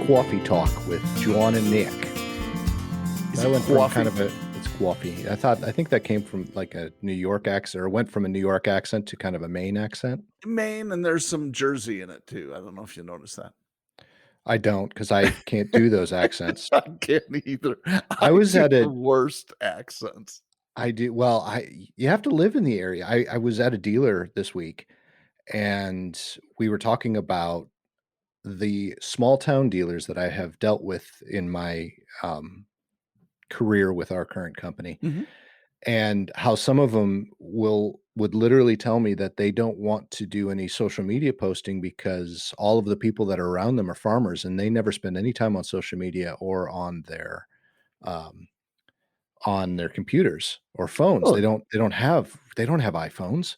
Coffee Talk with John and Nick. Is I it went from coffee? kind of it's coffee. I think that came from like a New York accent, or went from a New York accent to kind of a Maine accent. Maine, and there's some Jersey in it too. I don't know if you noticed that. I don't, because I can't do those accents. I can't either. I I was do at the a worst accents. I do well, you have to live in the area. I was at a dealer this week, and we were talking about the small town dealers that I have dealt with in my career with our current company. Mhm. And how some of them would literally tell me that they don't want to do any social media posting because all of the people that are around them are farmers, and they never spend any time on social media or um, on their computers or phones. Really? They don't have iPhones.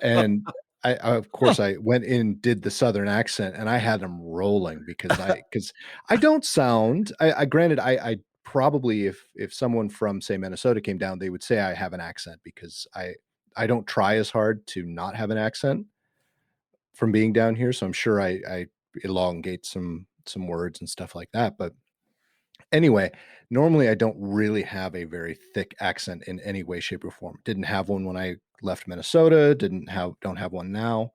And I of Huh. course I went in, did the Southern accent, and I had them rolling because I don't sound. I granted, I probably, if someone from say Minnesota came down, they would say I have an accent because I don't try as hard to not have an accent from being down here. So I'm sure I elongate some words and stuff like that. But anyway, normally I don't really have a very thick accent in any way, shape, or form. Didn't have one when I left Minnesota. Don't have one now.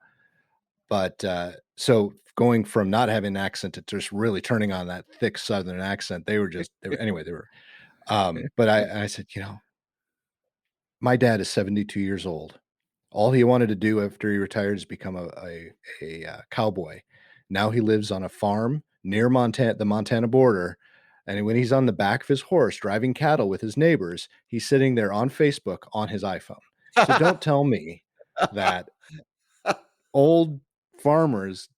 But so going from not having an accent to just really turning on that thick Southern accent, they were. But I said, my dad is 72 years old. All he wanted to do after he retired is become a cowboy. Now he lives on a farm near the Montana border. And when he's on the back of his horse driving cattle with his neighbors, he's sitting there on Facebook on his iPhone. So don't tell me that old farmers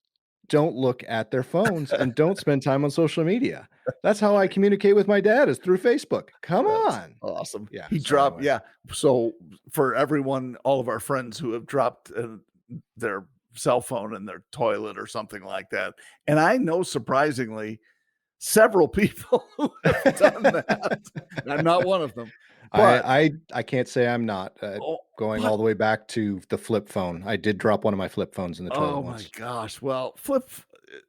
don't look at their phones and don't spend time on social media. That's how I communicate with my dad, is through Facebook. Come That's on. awesome. Yeah. He So dropped, anyway, yeah. So for everyone, all of our friends who have dropped their cell phone in their toilet or something like that, and I know surprisingly several people who have done that. I'm not one of them, but I can't say I'm not oh, going but all the way back to the flip phone. I did drop one of my flip phones in the toilet oh my once. gosh. Well,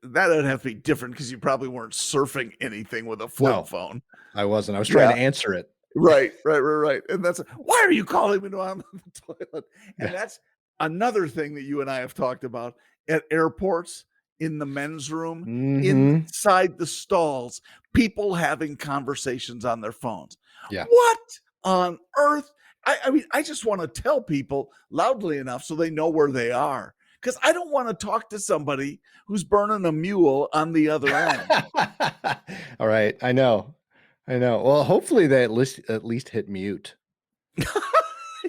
that would have to be different because you probably weren't surfing anything with a flip No, phone. I wasn't. I was trying Yeah. to answer it. Right. And that's why are you calling me while I'm in the toilet? And Yeah. that's another thing that you and I have talked about at airports, in the men's room, Mm-hmm. inside the stalls, people having conversations on their phones. Yeah. What on earth? I mean, I just want to tell people loudly enough so they know where they are. Because I don't want to talk to somebody who's burning a mule on the other end. All right. I know. Well, hopefully they at least hit mute.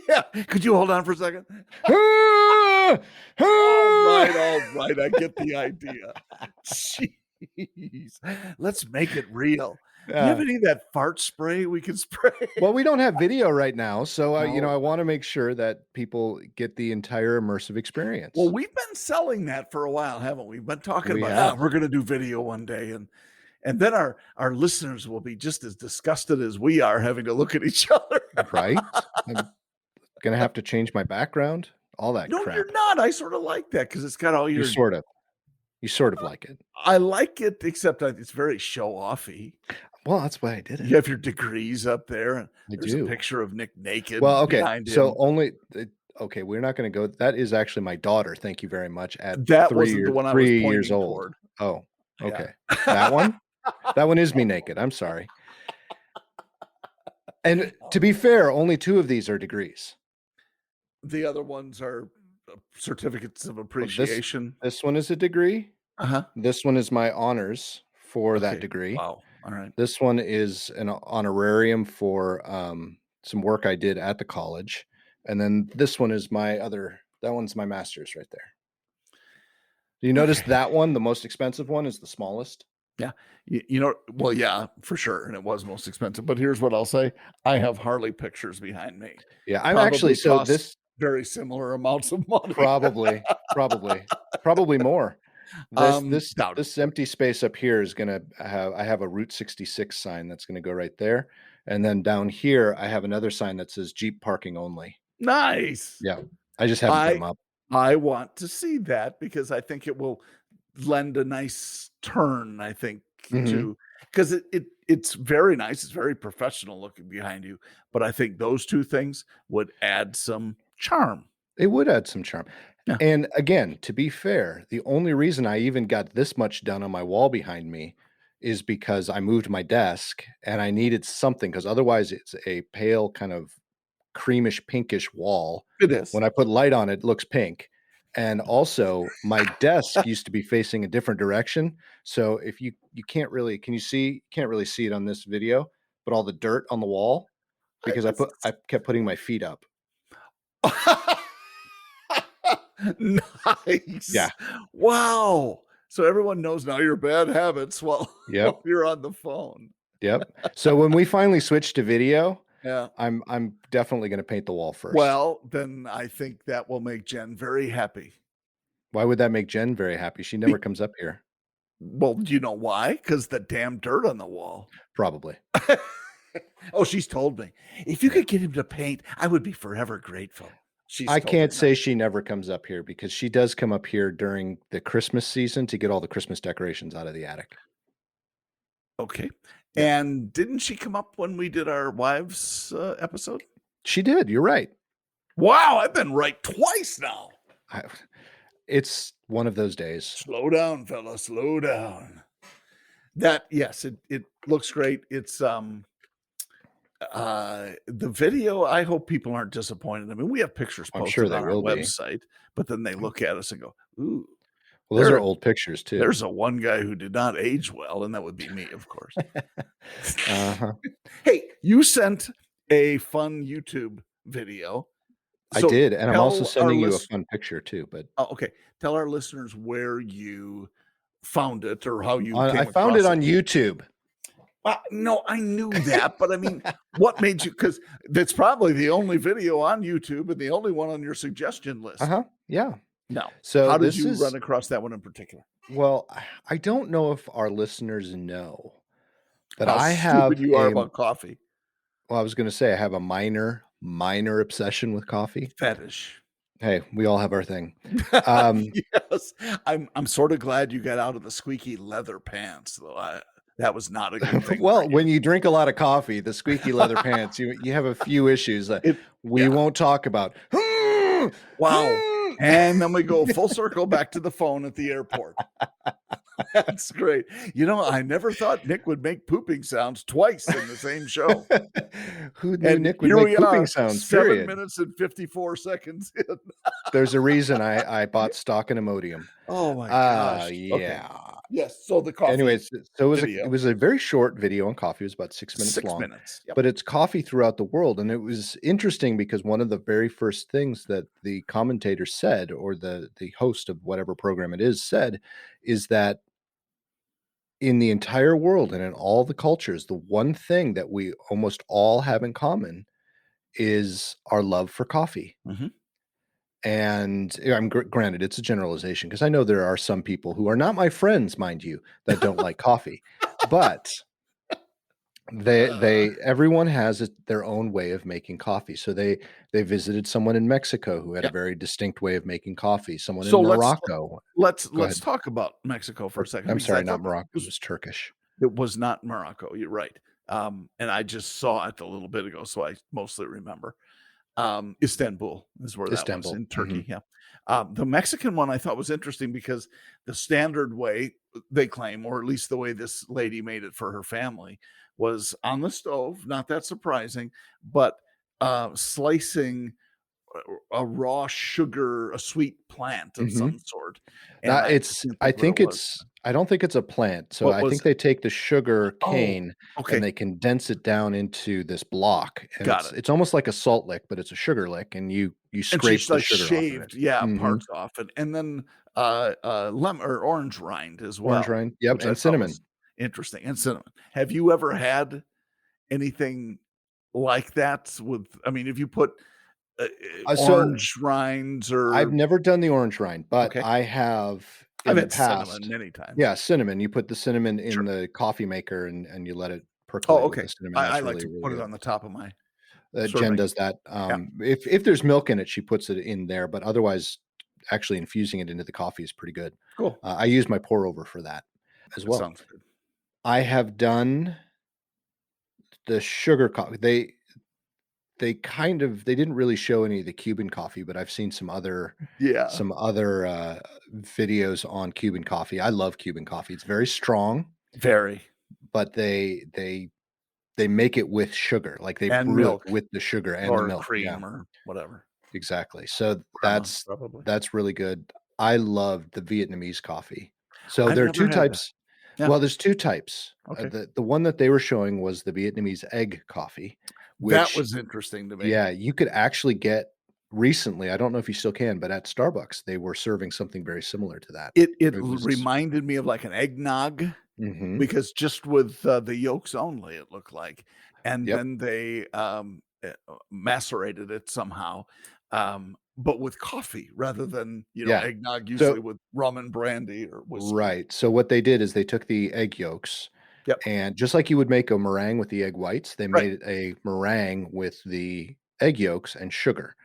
Yeah. Could you hold on for a second? Ah! All right. I get the idea. Jeez. Let's make it real. Do you have any of that fart spray we can spray? Well, we don't have video right now, so I Oh. want to make sure that people get the entire immersive experience. Well, we've been selling that for a while, haven't we? We've been talking We about, have. we're going to do video one day, and then our listeners will be just as disgusted as we are having to look at each other. Right? I'm gonna have to change my background, all that No, crap. you're not. I sort of like that because it's got all your. You sort of like it. I like it, except it's very show offy. Well, that's why I did it. You have your degrees up there, and I there's do. a picture of Nick naked. Well, okay. Behind So him. okay, we're not going to go. That is actually my daughter. Thank you very much. At That 3 wasn't years, the one I was 3 pointing years old. toward. Oh, Yeah. okay. That one? That one is me naked. I'm sorry. And to be fair, only 2 of these are degrees. The other ones are certificates of appreciation. This one is a degree. Uh-huh. This one is my honors for that degree. Wow. All right. This one is an honorarium for some work I did at the college. And then this one is that one's my master's right there. Do you notice that one, the most expensive one, is the smallest? Yeah. Well, yeah, for sure. And it was most expensive. But here's what I'll say. I have Harley pictures behiand me. Yeah, I'm actually, so cost this very similar amounts of money. probably more. This empty space up here is gonna I have a Route 66 sign that's gonna go right there. And then down here, I have another sign that says Jeep parking only. Nice. Yeah. I just haven't put them up. I want to see that because I think it will lend a nice turn, I think, Mhm. to because it's very nice, it's very professional looking behind you, but I think those 2 things would add some charm. It would add some charm. Yeah, And again, to be fair, the only reason I even got this much done on my wall behind me is because I moved my desk and I needed something because otherwise it's a pale kind of creamish pinkish wall. it is. When I put light on it, it looks pink. And also my desk used to be facing a different direction. So if you can't really can you see can't really see it on this video, but all the dirt on the wall because I kept putting my feet up. Yeah. Nice. Wow. So everyone knows now your bad habits while Yep. while you're on the phone. Yep. So when we finally switched to video, Yeah. I'm definitely gonna paint the wall first. Well, then I think that will make Jen very happy. Why would that make Jen very happy? She never Be comes up here. well, do you know why? Because the damn dirt on the wall. Probably. Oh, she's told me, "If you Yeah. could get him to paint, I would be forever grateful." She's I told me can't that. say she never comes up here because she does come up here during the Christmas season to get all the Christmas decorations out of the attic. Okay. Yeah. And didn't she come up when we did our wives, episode? She did, you're right. Wow, I've been right twice now. I it's one of those days. Slow down, fella, slow down. That yes, it looks great. It's, the video, I hope people aren't disappointed. I mean, we have pictures I'm sure posted they on our will be. website, but then they look at us and go, "Ooh, Well, those are there old pictures too. there's a one guy who did not age well," and that would be me, of course. Uh-huh. Hey, you sent a fun YouTube video. I So did, and I'm also tell our sending you a list fun picture too, but oh, okay. Tell our listeners where you found it or how you I came found it across it. on YouTube. No, I knew that, but I mean, what made you? Because that's probably the only video on YouTube and the only one on your suggestion list. Uh-huh, yeah. No. So How did this you run is across that one in particular? well, I don't know if our listeners know that How I stupid have you are about coffee. well, I was gonna say I have a minor obsession with coffee. Fetish. Hey, we all have our thing. Um, Yes. I'm sorta glad you got out of the squeaky leather pants, though. That was not a good thing for well, you. when you drink a lot of coffee, the squeaky leather pants, you have a few issues that It we yeah. won't talk about. Wow. And then we go full circle back to the phone at the airport. That's great. You know, I never thought Nick would make pooping sounds twice in the same show. Who knew And Nick would here make we pooping are, sounds, 7 period? minutes and 54 seconds in. There's a reason I bought stock in Imodium. Oh my gosh. Okay. Yeah. Yes, so the coffee Anyways, so it video, was a very short video on coffee, it was about 6 minutes 6 long, minutes. Yep. but it's coffee throughout the world, and it was interesting because one of the very first things that the commentator said, or the host of whatever program it is said, is that in the entire world and in all the cultures, the one thing that we almost all have in common is our love for coffee. Mhm. And I'm granted, it's a generalization because I know there are some people who are not my friends, mind you, that don't like coffee. But Uh, everyone has their own way of making coffee. So they visited someone in Mexico who had a yeah. very distinct way of making coffee. Someone in So Morocco. Go let's ahead. talk about Mexico for a Or second I'm because I sorry, not thought that Morocco. It was Turkish. it was not Morocco, you're right. And I just saw it a little bit ago, so I mostly remember. Istanbul is where that was, Istanbul. in Turkey, Mhm. yeah. The Mexican one I thought was interesting because the standard way, they claim, or at least the way this lady made it for her family, was on the stove, not that surprising, but, slicing a raw sugar, a sweet plant of Mhm. some sort, and That I it's can't I think what it think was. it's I don't think it's a plant. So What I was think it? they take the sugar Oh, cane and okay, they condense it down into this block, and got it's it. it's almost like a salt lick, but it's a sugar lick, and you And she scrape the like sugar off of it. shaved, yeah, Mhm. parts off and then, lemon or orange rind as Orange well, rind, yep, which I and thought was cinnamon. interesting, and cinnamon. Have you ever had anything like that with I mean, if you put, So orange rinds I've or never done the orange rind, but okay. I have I've in the had cinnamon past. many times. Yeah, cinnamon. You put the cinnamon in Sure. the coffee maker and you let it Oh, percolate with okay. the cinnamon. I That's like really, to really put it good. on the top of my Jen serving. does that. Yeah. If there's milk in it, she puts it in there, but otherwise actually infusing it into the coffee is pretty good. Cool. I use my pour over for that as That well. sounds good. I have done the sugar coffee. They didn't really show any of the Cuban coffee, but I've seen Yeah, some other videos on Cuban coffee. I love Cuban coffee. It's very strong, very. but they make it with sugar. Like they And brew it milk with the sugar and the or milk. Yeah, cream or whatever. exactly. So Crema, probably. that's really good. I love the Vietnamese coffee. So I've there are never 2 had that. types. Yeah, Well, there's 2 types. okay. The one that they were showing was the Vietnamese egg coffee, That which was interesting to me. yeah, you could actually get recently, I don't know if you still can, but at Starbucks, they were serving something very similar to that. It It was reminded me of like an eggnog mhm. because just with, the yolks only, it looked like, and Yep. then they, macerated it somehow, but with coffee rather than, Yeah. eggnog usually So with rum and brandy or whiskey. right. So what they did is they took the egg yolks, Yep, and just like you would make a meringue with the egg whites, they right. made a meringue with the egg yolks and sugar.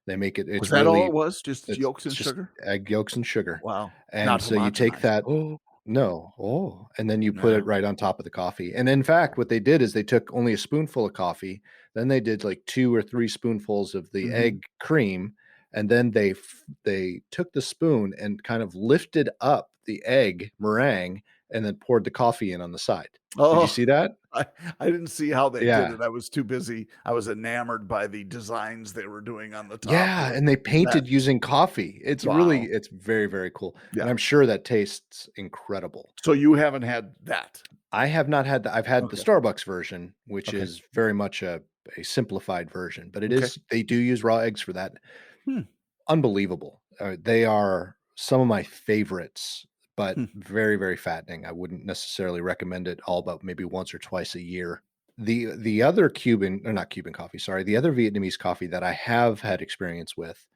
They make it Was it's that all it really was? Just yolks it's and just sugar? egg yolks and sugar. Wow, And not so you take homogenized. that Oh, no. Oh, and then you put yeah. it right on top of the coffee. And in fact, what they did is they took only a spoonful of coffee, then they did like 2 or 3 spoonfuls of the Mhm. egg cream, and then they took the spoon and kind of lifted up the egg meringue and then poured the coffee in on the side. Did you Oh, see that? I I didn't see how they did Yeah. it. I was too busy. I was enamored by the designs they were doing on the top Yeah, with and they that. painted using coffee. Wow. It's very, very cool, and Yeah. I'm sure that tastes incredible. So you haven't had that? I have not had I've had the Okay. Starbucks version, which Okay. is very much a simplified version, but Okay. they do use raw eggs for that. Hmm. Unbelievable. They are some of my favorites, but Hmm. very, very fattening. I wouldn't necessarily recommend it all but maybe once or twice a year. The other Cuban or not Cuban coffee, sorry, the other Vietnamese coffee that I have had experience with,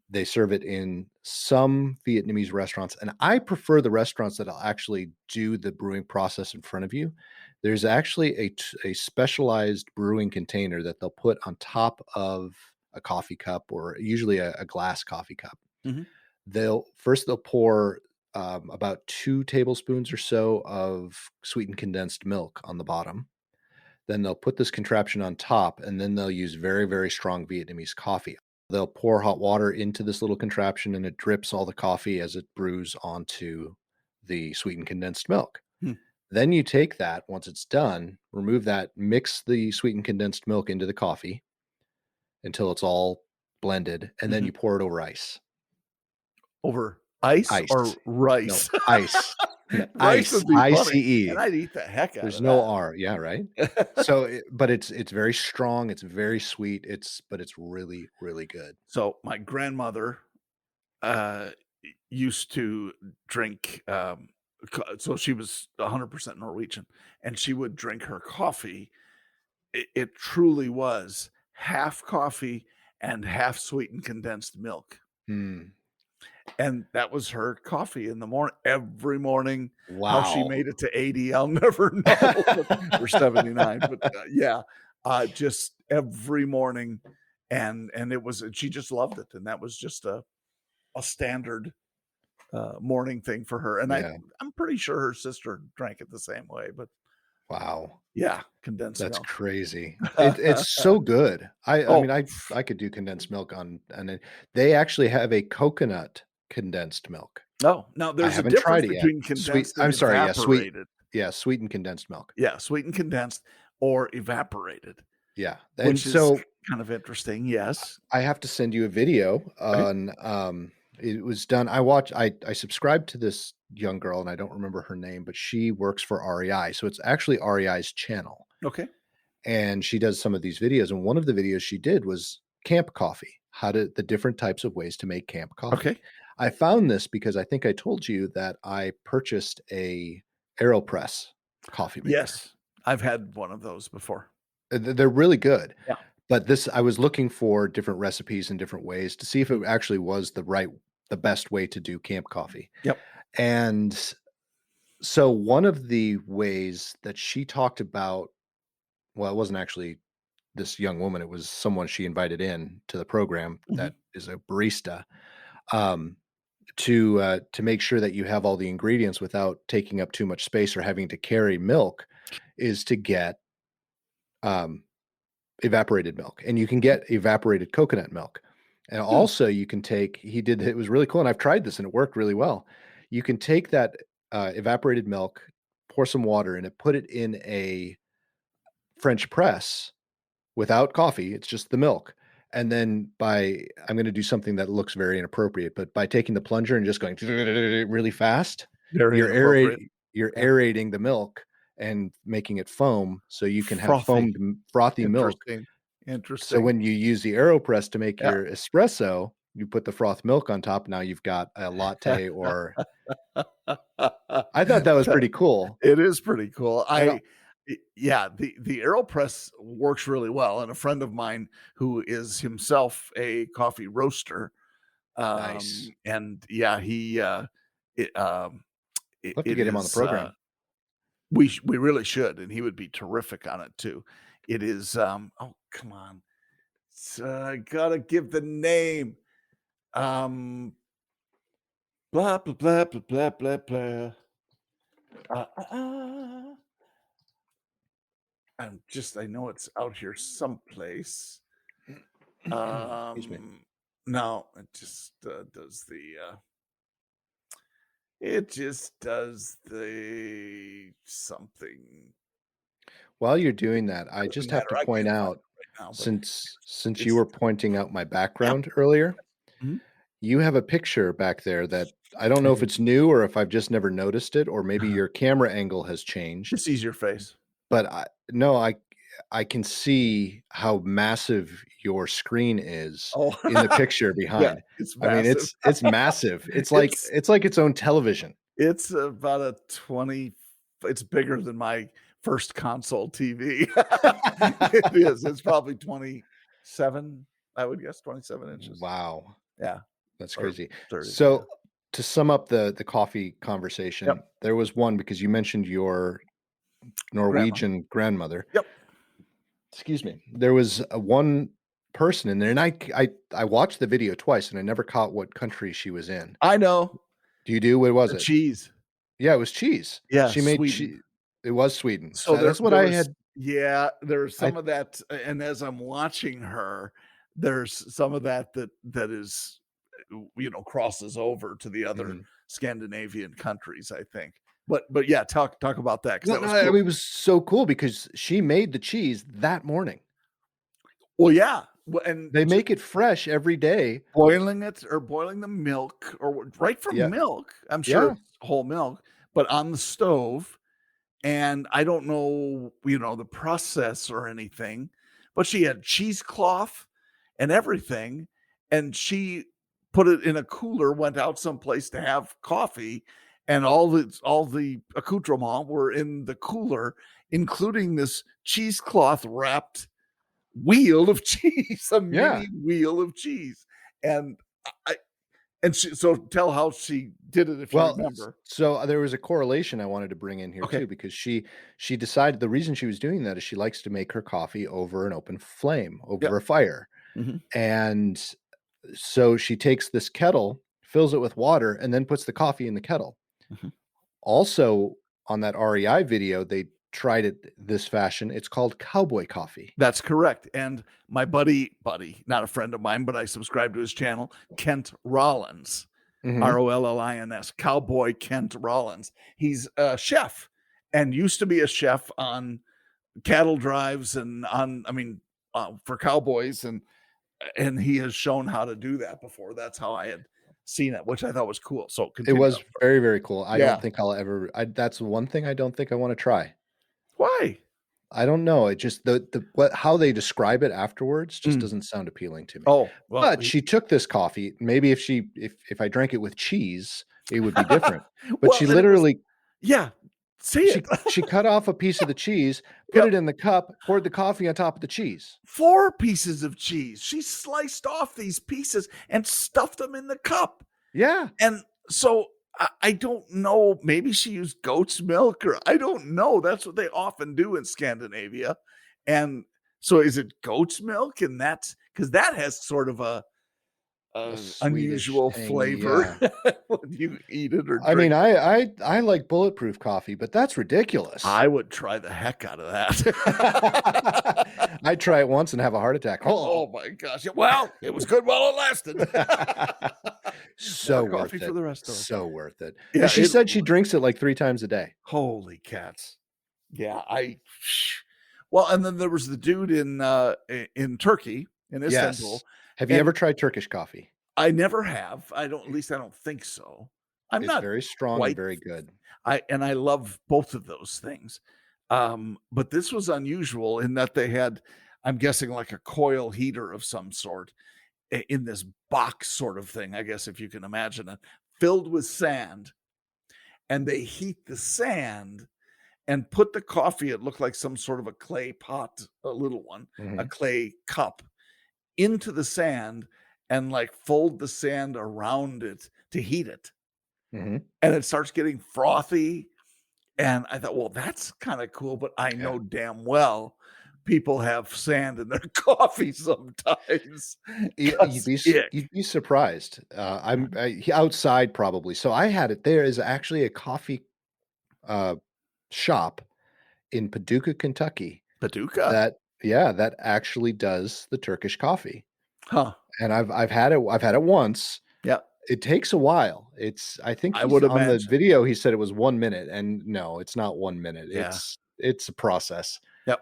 they serve it in some Vietnamese restaurants, and I prefer the restaurants that'll actually do the brewing process in front of you. There's actually a specialized brewing container that they'll put on top of a coffee cup or usually a glass coffee cup. Mhm. They'll pour, about 2 tablespoons or so of sweetened condensed milk on the bottom. Then they'll put this contraption on top, and then they'll use very, very strong Vietnamese coffee. They'll pour hot water into this little contraption, and it drips all the coffee as it brews onto the sweetened condensed milk. Hmm. Then you take that, once it's done, remove that, mix the sweetened condensed milk into the coffee until it's all blended, and then Mhm. you pour it over ice. Over ice Ice. or No, rice? ice. N Rice ice, would be funny, and I-C-E. I'd eat the heck out There's of no that. R. Yeah, right? So, but it's very strong, it's very sweet, but it's really, really good. So, my grandmother, uh, used to drink, so she was 100% Norwegian, and she would drink her coffee. It truly was half coffee and half sweetened condensed milk, Mm. and that was her coffee in the morning every morning. How she Wow. made it to 80, I'll never know, but or 79, but, yeah, just every morning, and it was she just loved it, and that was just a standard, morning thing for her, and Yeah. I'm pretty sure her sister drank it the same way, but Wow. yeah, condensed That's milk. crazy. It's so good. I Oh, mean, I could do condensed milk on and it they actually have a coconut condensed milk. no, now I there's a haven't tried difference it yet. between Sweet condensed and I'm sorry, evaporated. yeah, sweetened condensed milk. Yeah, sweetened condensed or evaporated, Yeah, and which is so kind of interesting, yes. I have to send you a video Okay. on, it was done I subscribed to this young girl, and I don't remember her name, but she works for REI, so it's actually REI's channel, Okay. and she does some of these videos, and one of the videos she did was camp coffee, how to the different types of ways to make camp coffee. Okay. I found this because I think I told you that I purchased a AeroPress coffee maker. Yes. I've had one of those before. They're really good. Yeah. But this I was looking for different recipes and different ways to see if it Mhm. actually was the best way to do camp coffee. Yep. And so one of the ways that she talked about well, it wasn't actually this young woman, it was someone she invited in to the program Mhm. that is a barista. um, to make sure that you have all the ingredients without taking up too much space or having to carry milk is to get, um, evaporated milk, and you can get evaporated coconut milk. And Hmm, also you can take he did it was really cool, and I've tried this and it worked really well. You can take that, evaporated milk, pour some water in it, put it in a French press without coffee, it's just the milk. And then I'm gonna do something that looks very inappropriate, but by taking the plunger and just going really fast, very inappropriate. you're Yeah. aerating the milk and making it foam so you can have Frothy. foamed frothy milk. Interesting. So Interesting. when you use the AeroPress to make Yeah. your espresso, you put the froth milk on top, now you've got a latte or I thought that was pretty cool. It is pretty cool. And Yeah, the AeroPress works really well, and a friend of mine who is himself a coffee roaster, nice. and yeah, it, Love to it get him on the is, program. we really should, and he would be terrific on it too. It is, oh, come on. I gotta give the name. Um, blah, blah, blah, blah, blah, blah, blah. Uh, uh, uh. I know it's out here someplace. Excuse me. No, it just does the something. While you're doing that, I Doesn't just have matter. to I point can't find out, it right now, but since you it's were pointing out my yeah. background earlier, Mhm. you have a picture back there that I don't I know if do. it's new or if I've just never noticed it, or maybe Uh-huh. your camera angle has changed, Just sees your face. but I can see how massive your screen is Oh, in the picture yeah, behind. it's I mean, massive. it's massive. It's It's like its own television. it's about a 20 it's bigger than my first console TV. It is. It's probably 27, I would guess, 27 inches. Wow, Yeah, that's or crazy. 30, yeah. So, to sum up the coffee Yep, conversation, there was one because you mentioned your grandma. Norwegian grandmother. Yep. Excuse me. There was, one person in there, and I watched the video twice, and I never caught what country she was in. I know. Do you do? What was The it? cheese. Yeah, it was cheese. Yeah, She made Sweden. chee It was Sweden. So So that's what there I was had yeah, there's I some of that, and as I'm watching her, there's some of that that is, crosses over to the other mhm. Scandinavian countries, I think. But yeah, talk about that because No, that no, was I cool. mean, it was so cool because she made the cheese that morning. Well, yeah, and They make it fresh every day. boiling it or boiling the milk or right from Yeah, milk, I'm sure yeah, it's whole milk, but on the stove, and I don't know, the process or anything, but she had cheesecloth and everything, and she put it in a cooler, went out someplace to have coffee, and all the accoutrements were in the cooler, including this cheesecloth wrapped wheel of cheese, a yeah. mini wheel of cheese, and I and she so tell how she did it if you Well, remember. there was a correlation I wanted to bring in here Okay. too, because she decided the reason she was doing that is she likes to make her coffee over an open flame, over Yep. a fire. Mhm. And so she takes this kettle, fills it with water, and then puts the coffee in the kettle. Mhm. Also, on that REI video, they tried it this fashion. It's called cowboy coffee. That's correct, and my buddy, not a friend of mine, but I subscribe to his channel, Kent Rollins, Mhm. Rollins, Cowboy Kent Rollins. He's a chef and used to be a chef on cattle drives and for cowboys, and he has shown how to do that before. That's how I had seen it, which I thought was cool. So It continue. was very, very cool. I don't Yeah. think I'll ever that's one thing I don't think I wanna try. Why? I don't know, it just what how they describe it afterwards just Mm. doesn't sound appealing to me. Oh, well, But she took this coffee, maybe if I drank it with cheese, it would be different. But well, she and it was literally yeah, say it. she cut off a piece of the cheese, put Yep. it in the cup, poured the coffee on top of the cheese. 4 pieces of cheese. She sliced off these pieces and stuffed them in the cup. Yeah. And so I don't know, maybe she used goat's milk or I don't know. That's what they often do in Scandinavia. And so is it goat's milk? And that's because that has sort of A Swedish unusual tangy, flavor yeah. when you eat it or I mean, drink it. I like bulletproof coffee, but that's ridiculous. I would try the heck out of that. I'd try it once and have a heart attack. Oh. Oh my gosh. Yeah, well, it was good while it lasted. So More coffee worth for it. the rest of us. So worth it. And Yeah, she it said she was. drinks it like 3 times a day. Holy cats. Yeah, well, and then there was the dude in Turkey, in Yes. Istanbul, Have you and ever tried Turkish coffee? I never have. I don't, at least I don't think so. I'm It's not very strong and quite very good. I love both of those things. But this was unusual in that they had, I'm guessing, like a coil heater of some sort in this box sort of thing, I guess, if you can imagine it, filled with sand. And they heat the sand and put the coffee, it looked like some sort of a clay pot, a little one, a Mhm, clay cup, into the sand and like fold the sand around it to heat it. mhm. And it starts getting frothy. And I thought, well, that's kind of cool, but I Yeah. know damn well people have sand in their coffee sometimes because ick. You'd be surprised. Outside probably. So I had it there is actually a coffee, uh, shop in Paducah, Kentucky Paducah. that yeah, that actually does the Turkish coffee. Huh. And I've had it once. Yeah. It takes a while. I think I he's would on the imagine. video, he said it was 1 minute, and no, it's not 1 minute. Yeah. It's a process. Yep.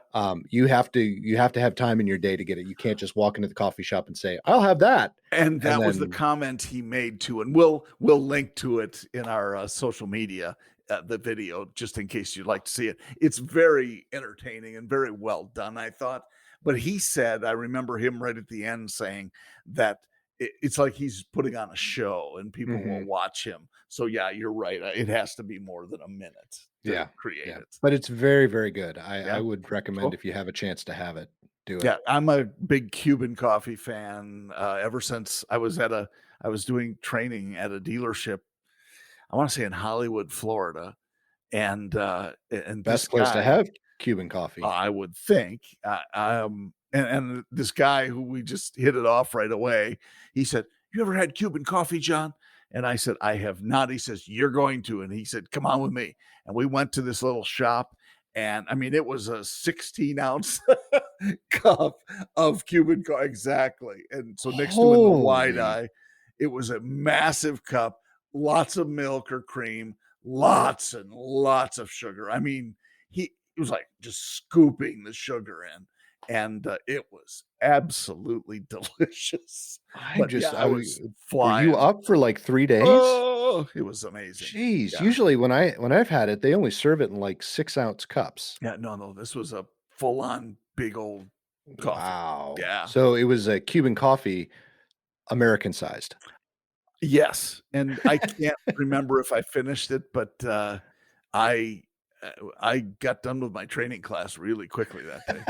You have to have time in your day to get it. You can't just walk into the coffee shop and say, "I'll have that." And And that was the then comment he made too, and we'll link to it in our, social media, the video, just in case you'd like to see it. It's very entertaining and very well done, I thought. But he said, I remember him right at the end saying that it's like he's putting on a show and people will Mhm. watch him. So yeah, you're right. It has to be more than a minute to Yeah, create yeah. it. But it's very, very good. I Yeah, would recommend cool. if you have a chance to have it, do it. Yeah, I'm a big Cuban coffee fan, ever since I was doing training at a dealership, I wanna say in Hollywood, Florida, and this Best place to guy, have Cuban coffee. I would think, and this guy who we just hit it off right away, he said, "You ever had Cuban coffee, John?" And I said, "I have not." He says, "You're going to." And he said, "Come on with me." And we went to this little shop, and I mean, it was a 16-ounce cup of Cuban co exactly. And so next to in the wide Holy eye, it was a massive cup, lots of milk or cream, lots and lots of sugar. I mean, he was like just scooping the sugar in, and it was absolutely delicious. But yeah, I I was were you flying. up for, like, 3 days? Oh, it was amazing. Jeez, Yeah. usually when I've had it, they only serve it in, like, 6-ounce cups. Yeah, no, no, this was a full-on big old coffee. Wow. Yeah. So it was a Cuban coffee, American-sized. Yes, and I can't remember if I finished it, but, I I got done with my training class really quickly that day.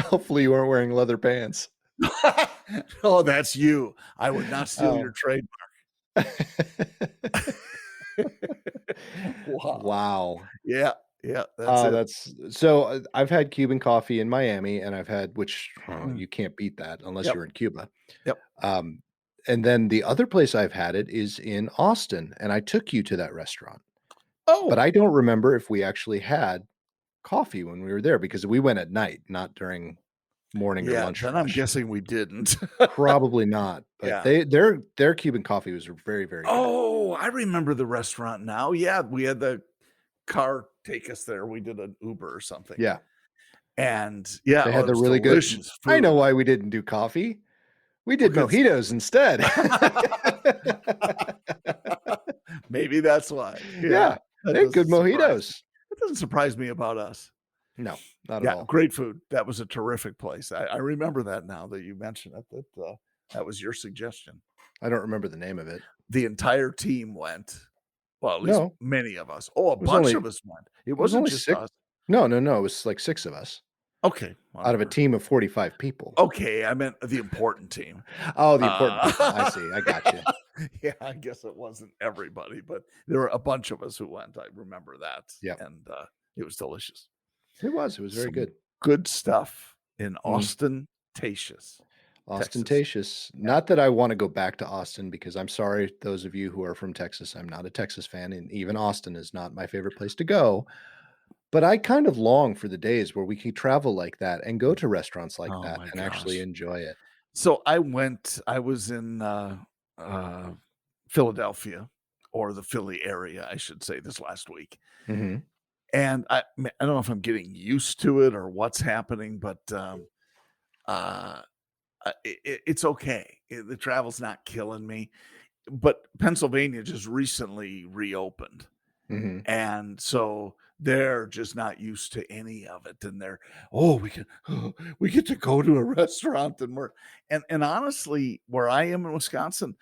Hopefully, you weren't wearing leather pants. Oh, that's you. I would not steal your Oh. trademark. Wow. Wow. Yeah, yeah, that's it. That's so, I've had Cuban coffee in Miami, and I've had which, Mm. you can't beat that unless Yep, you're in Cuba. yep. Um, and then the other place I've had it is in Austin, and I took you to that restaurant, but Oh, I don't remember if we actually had coffee when we were there because we went at night, not during morning or yeah, lunch then I'm rush. guessing we didn't. Probably not, but Yeah. their Cuban coffee was very, very good. Oh, I remember the restaurant now. Yeah, we had the car take us there. We did an Uber or something. Yeah, And yeah, they oh, had it the was really good delicious I know food. why we didn't do coffee. We did Because mojitos instead. maybe that's why. Yeah, Yeah, that they had good doesn't surprise me. mojitos. That doesn't surprise me about us. No, not at Yeah, all. great food. That was a terrific place. I remember that now that you mention it, that was your suggestion. I don't remember the name of it. The entire team went. Well, at least No, many of us. Oh, a it was bunch only of us went. It it was wasn't only just 6 us. no, no, no, it was like 6 of us Okay, out of a whatever. team of 45 people. Okay, I meant the important team. Oh, the important people. I Uh, see, I got you. yeah, I guess it wasn't everybody, but there were a bunch of us who went. I remember that, Yeah, and, it was delicious. it was very Some good. good stuff in Mm. Austin, Tatious. Texas. Ostentatious. Yeah. Not that I wanna go back to Austin because I'm sorry, those of you who are from Texas, I'm not a Texas fan, and even Austin is not my favorite place to go, but I kind of long for the days where we could travel like that and go to restaurants like Oh that my and actually gosh. enjoy it. So I was in, uh, Philadelphia, or the Philly area, I should say, this last week, Mhm. and I don't know if I'm getting used to it or what's happening, but, uh, it's okay. The travel's not killing me, but Pennsylvania just recently reopened. Mhm. And so they're just not used to any of it. And they're, oh, we get to go to a restaurant and and honestly, where I am in Wisconsin,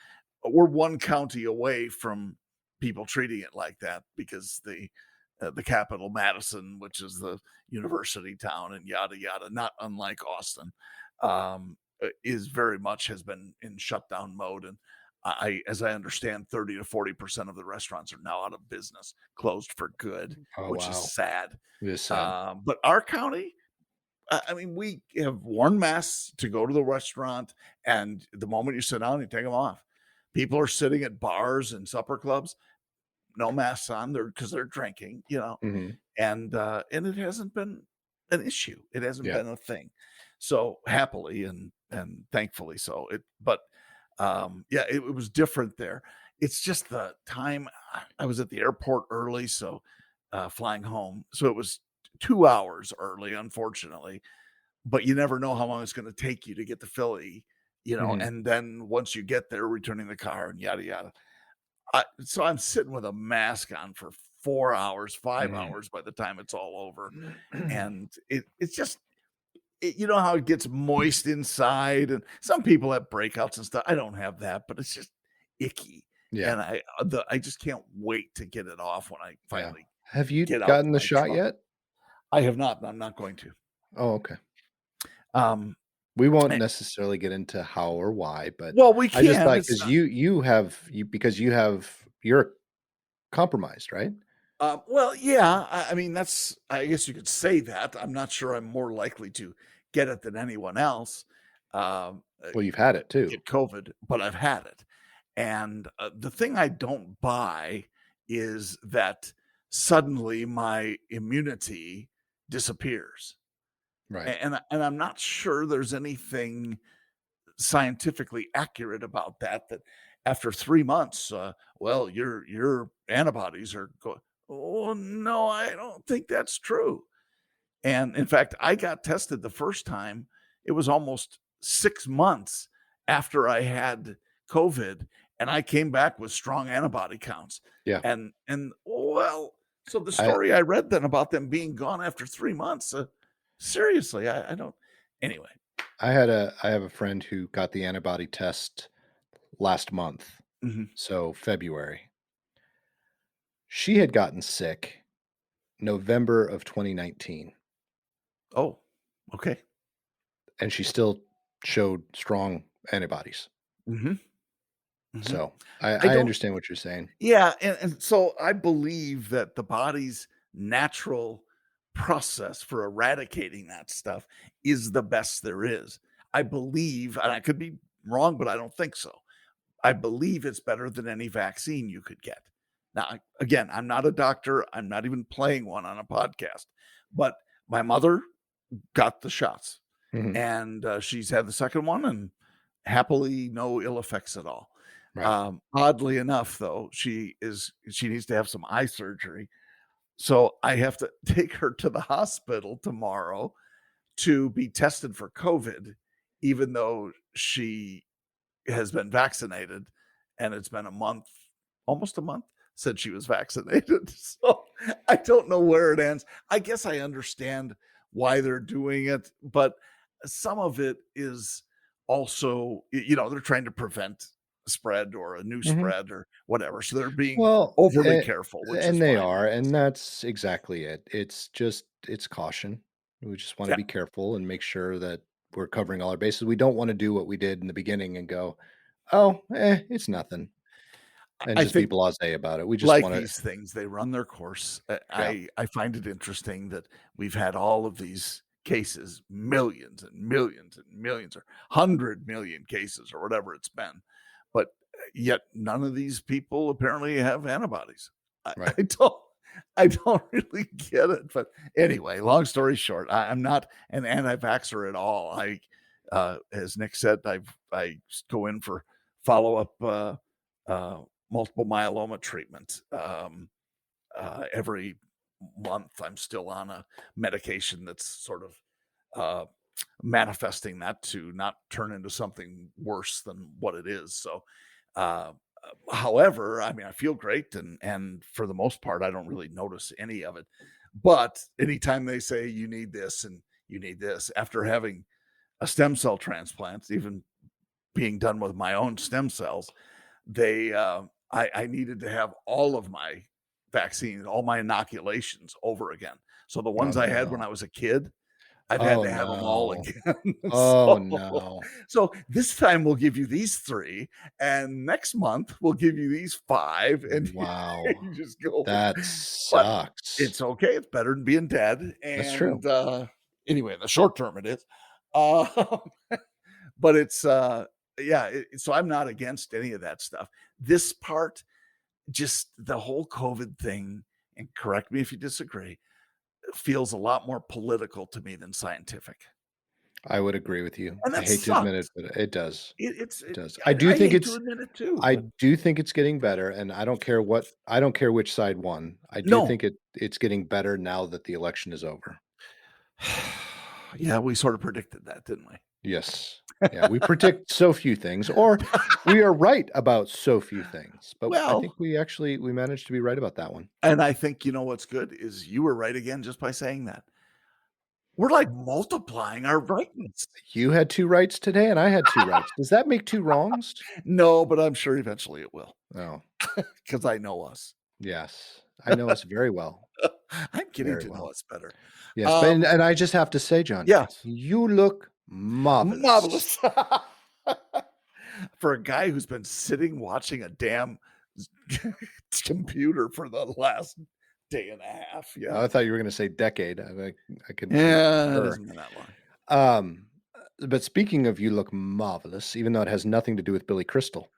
we're one county away from people treating it like that because the capital, Madison, which is the university town and yada yada, not unlike Austin, is very much has been in shutdown mode. And as I understand, 30 to 40% of the restaurants are now out of business, closed for good, Oh, which is wow. sad. It is sad. But our county, I mean, we have worn masks to go to the restaurant, and the moment you sit down, you take them off. People are sitting at bars and supper clubs, no masks on, there because they're drinking, Mhm. and it hasn't been an issue. It hasn't Yeah. been a thing. So happily and thankfully so. Yeah, it was different there. It's just the time I was at the airport early, so flying home. So it was 2 hours early, unfortunately, but you never know how long it's going to take you to get to Philly, Mhm. and then once you get there, returning the car and yada yada. So I'm sitting with a mask on for 4 hours, 5 Mm. hours by the time it's all over, and it's just you know how it gets moist inside, and some people have breakouts and stuff. I don't have that, but it's just icky, Yeah. and I just can't wait to get it off when I Yeah. finally Have you get out to gotten the my shot truck. yet? I have not, and I'm not going to. Oh, okay. Um, We won't eh, necessarily get into how or why, but well, we I just can. thought It's because not. you're compromised, right? Well, yeah. I mean, I guess you could say that. I'm not sure I'm more likely to get it than anyone else. Well, you've had it too. Get COVID, but I've had it. And the thing I don't buy is that suddenly my immunity disappears. Right. And I'm not sure there's anything scientifically accurate about that. That after 3 months, well, your antibodies are going. Oh no, I don't think that's true. And in fact, I got tested the first time. It was almost 6 months after I had COVID, and I came back with strong antibody counts. Yeah. And well, so the I story I read then about them being gone after 3 months, seriously, I don't. Anyway. I have a friend who got the antibody test last month, Mhm. so February. She had gotten sick November of 2019, Oh, okay. and she still showed strong antibodies. Mhm. Mhm. So, I I don't. understand what you're saying. Yeah, and so I believe that the body's natural process for eradicating that stuff is the best there is. I believe, and I could be wrong, but I don't think so. I believe it's better than any vaccine you could get. Now, again, I'm not a doctor. I'm not even playing one on a podcast, but my mother got the shots, Mhm. and she's had the second one, and happily no ill effects at all. Right. Oddly enough, though, she needs to have some eye surgery, so I have to take her to the hospital tomorrow to be tested for COVID, even though she has been vaccinated, and it's been a month, almost a month since she was vaccinated. So I don't know where it ends. I guess I understand why they're doing it, but some of it is also, they're trying to prevent spread or a new Mhm. spread or whatever. So they're being Well, overly careful, which is and they fine, I are, and guess. that's exactly it. It's caution. We just wanna Yeah. be careful and make sure that we're covering all our bases. We don't wanna do what we did in the beginning and go, "Oh, it's nothing," and I just be think, blasé about it. We just like wanna these things, they run their course. yeah. I find it interesting that we've had all of these cases, millions and millions and millions, or 100 million cases, or whatever it's been. But yet none of these people apparently have antibodies. I, Right. I don't. I don't really get it. But anyway, long story short, I'm not an anti-vaxxer at all. As Nick said, I go in for follow up uh, multiple myeloma treatment every month. I'm still on a medication that's sort of uh, manifesting that to not turn into something worse than what it is. So, uh, however, I mean, I feel great, and for the most part, I don't really notice any of it. But anytime they say you need this and you need this, after having a stem cell transplant, even being done with my own stem cells, I needed to have all of my vaccines, all my inoculations over again. So the Oh, ones I had when no. I was a kid, I've had Oh, to have them all no. again. Oh, so, no. so this time we'll give you these 3, and next month we'll give you these 5, and Wow. you just go. That But sucks. it's okay. It's better than being dead. That's true. And anyway, in the short term, it is. Uh, but it's yeah. So I'm not against any of that stuff. This part, just the whole COVID thing, and correct me if you disagree, feels a lot more political to me than scientific. I would agree with you. And I that hate to admit it, sucks. but it does. It, it's It it, does. I do I think hate to it's admit it too, I but do think it's getting better, and I don't care which side won. I do no. think it's getting better now that the election is over. Yeah, we sort of predicted that, didn't we? Yes. Yeah, we predict so few things, or we are right about so few things, but I think Well, we managed to be right about that one. and I think you know what's good is you were right again just by saying that. We're like multiplying our rightness. You had 2 rights today, and I had 2 rights. Does that make 2 wrongs? No, but I'm sure eventually it will Oh, because I know us. yes. I know us very well, I'm getting very to know well. us better. Yes, but Um, and I just have to say, John, yes, you look marvelous. marvelous. For a guy who's been sitting watching a damn computer for the last day and a half. Oh, Yeah. I thought you were gonna say decade. I can Yeah, it concur. hasn't been that long. Um, but speaking of you look marvelous, even though it has nothing to do with Billy Crystal,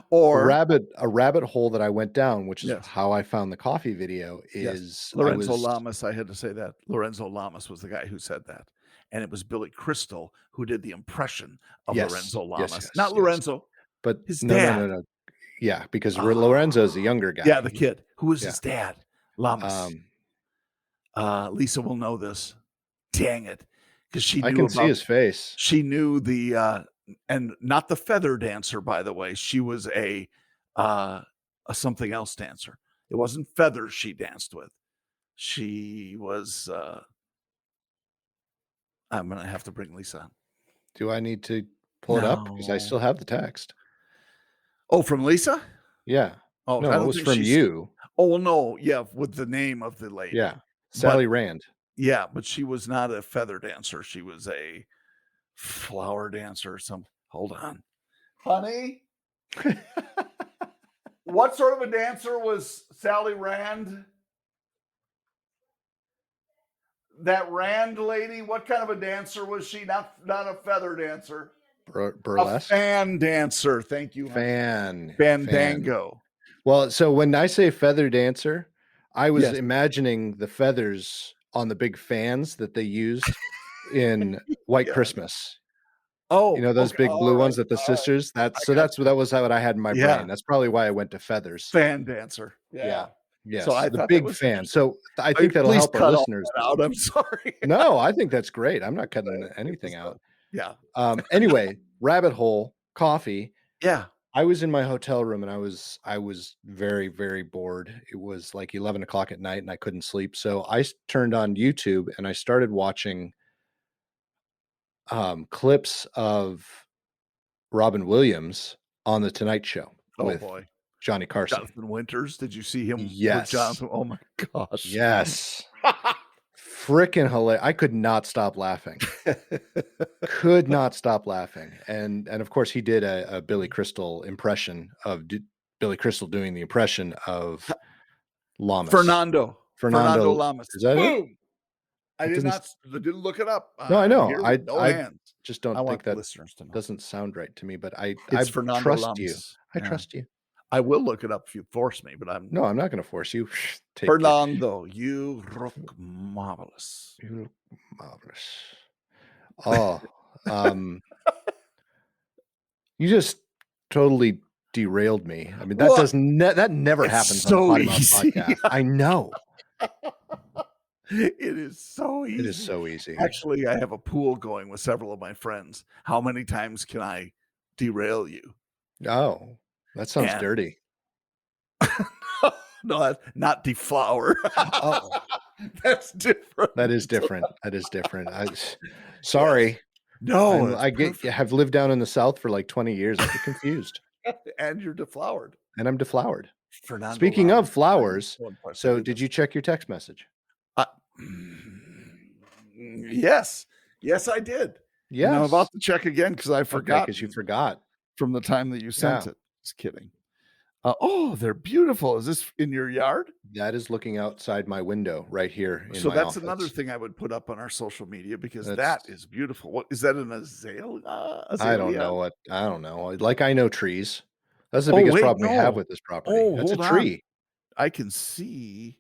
Or a rabbit hole that I went down, which is yes. how I found the coffee video, Yes. is I Lorenzo was Lamas, I had to say that. Lorenzo Lamas was the guy who said that. And it was Billy Crystal who did the impression of yes, Lorenzo yes, Lamas. yes, Not yes. Lorenzo, But his no, no, no, dad. no. Yeah, because Ah, Lorenzo's a younger yeah, guy. the kid. Who was Yeah. his dad? Lamas. Um, Lisa will know this. Dang it. Because I can see his face. she knew the, and not the feather dancer, by the way. She was a something else dancer. It wasn't feathers she danced with. She was, I'm gonna have to bring Lisa on. Do I need to pull it up? Because I No. still have the text. Oh, from Lisa? Yeah. Oh, I No, it don't was think from she's you. oh, well, no, yeah, with the name of the lady. Yeah. But Sally Rand. yeah, but she was not a feather dancer. She was a flower dancer or some hold on. Honey, what sort of a dancer was Sally Rand? That Rand lady, what kind of a dancer was she? Not a feather dancer. A Burlesque? fan dancer. Thank you, honey. Fan. Fandango. Well, so when I say feather dancer, I was Yes. imagining the feathers on the big fans that they used in White Yeah. Christmas. You Oh, know, those okay. big blue All right. ones that the All right. sisters I got you. that was what I had in my Yeah. brain. That's probably why I went to feathers. Fan dancer. Yeah. Yeah. So Yes, I the thought that big was fan. interesting. So I think that'll Please help our cut all listeners. that out. I'm sorry. No, I think that's great. I'm not cutting It anything was, out. yeah. Anyway, rabbit hole, coffee. Yeah. I was in my hotel room and I was very, very bored. It was like 11 o'clock at night and I couldn't sleep. So turned on YouTube and I started watching clips of Robin Williams on The Tonight Show Oh with boy. Johnny Carson. Jonathan Winters. Did you see him with Yes. Jonathan? Oh my gosh. Yes. Freaking hilarious. I could not stop laughing. Could not stop laughing. And of course he did a Billy Crystal impression of Billy Crystal doing the impression of Lamas. Fernando Fernando Lamas. is that it? Boom. I It did doesn't. not I didn't look it up. No, I know. Here with no I hands. just I don't want think the that listeners to know. doesn't sound right to me, but I It's Fernando trust you. Lums. I Yeah. trust you. I will look it up if you force me, but I'm No, I'm not gonna force you. Take your Fernando, you look marvelous. you look marvelous. Oh, um, you just totally derailed me. I mean, Well, that never it's happens on the so Potty Mouth easy. podcast. I know. It is so It is easy. so easy. Actually, I have a pool going with several of my friends. How many times can I derail you? Oh, that sounds And dirty. no, that's not deflower. Oh, That's different. that is different. That is different. Yes. Sorry. No, it's I get perfect. have lived down in the South for like 20 years. I get confused And you're deflowered. and I'm deflowered. Fernando Speaking of Lums, I'm flowers, so impressed I so did did this. you check your text message? Uh, yes. Yes, I did. And I'm Yes. about to check again because I've Okay, because you forgotten forgot. from the time that you sent Yeah. it. Just kidding. Oh, they're beautiful. Is this in your yard? That is looking outside my window right here in So my that's another office. thing I would put up on our social media because That's that is beautiful. What is that, an I don't azalea? know what I don't know. Like I know trees. That's the Oh, biggest wait, problem we have no. with this property. Oh, That's a hold on. tree. I can see.